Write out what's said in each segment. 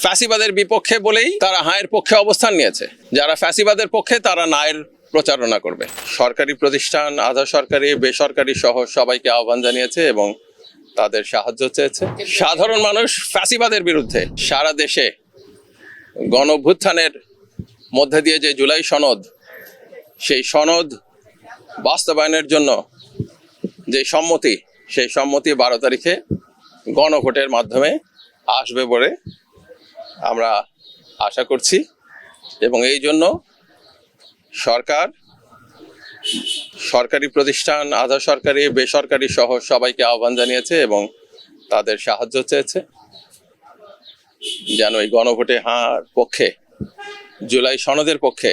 ফ্যাসিবাদের বিপক্ষে বলেই তারা হায়ের পক্ষে অবস্থান নিয়েছে। যারা ফ্যাসিবাদের পক্ষে তারা নায়ের প্রচারণা করবে। সরকারি প্রতিষ্ঠান, আধা সরকারি, বেসরকারি সহ সবাইকে আহ্বান জানিয়েছে এবং তাদের সাহায্য চেয়েছে। সাধারণ মানুষ ফ্যাসিবাদের বিরুদ্ধে সারা দেশে গণঅভ্যুত্থানের মধ্যে দিয়ে যে জুলাই সনদ, সেই সনদ বাস্তবায়নের জন্য যে সম্মতি, সেই সম্মতি 12 তারিখে গণভোটের মাধ্যমে আসবে বলে আমরা আশা করছি। এবং এই জন্য সরকার, সরকারি প্রতিষ্ঠান, আধা সরকারি, বেসরকারি সহ সবাইকে আহ্বান জানিয়েছে এবং তাদের সাহায্য চেয়েছে যেন এই গণভোটে হার পক্ষে, জুলাই সনদের পক্ষে,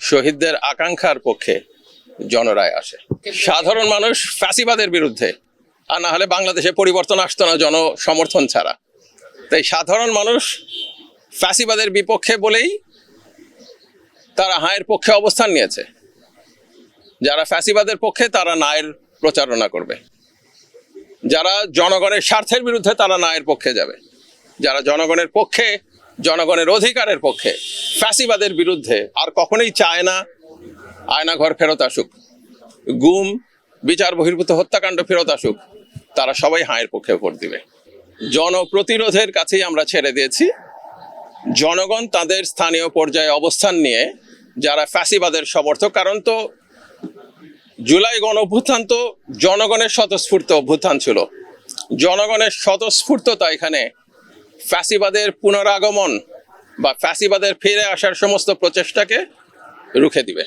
শহীদদের আকাঙ্ক্ষার পক্ষে জনরায় আসে। সাধারণ মানুষ ফ্যাসিবাদের বিরুদ্ধে, আর না হলে বাংলাদেশে পরিবর্তন আসতো না জনসমর্থন ছাড়া। তাই সাধারণ মানুষ ফ্যাসিবাদের বিপক্ষে বলেই তারা হায়ের পক্ষে অবস্থান নিয়েছে। যারা ফ্যাসিবাদের পক্ষে তারা নায়ের প্রচারণা করবে। যারা জনগণের স্বার্থের বিরুদ্ধে তারা নায়ের পক্ষে যাবে। যারা জনগণের পক্ষে, জনগণের অধিকারের পক্ষে, ফ্যাসিবাদের বিরুদ্ধে আর কখনোই চায় না আয়নাঘর ফেরত আসুক, গুম, বিচার বহির্ভূত হত্যাকাণ্ড ফেরত আসুক, তারা সবাই হায়ের পক্ষে ভোট দিবে। জনপ্রতিরোধের কাছেই আমরা ছেড়ে দিয়েছি। জনগণ তাদের স্থানীয় পর্যায়ে অবস্থান নিয়ে, যারা ফ্যাসিবাদের সমর্থক, কারণ তো জুলাই গণ অভ্যুত্থান তো জনগণের স্বতঃস্ফূর্ত অভ্যুত্থান ছিল। জনগণের স্বতঃস্ফূর্ততা এখানে ফ্যাসিবাদের পুনরাগমন বা ফ্যাসিবাদের ফিরে আসার সমস্ত প্রচেষ্টাকে রুখে দিবে।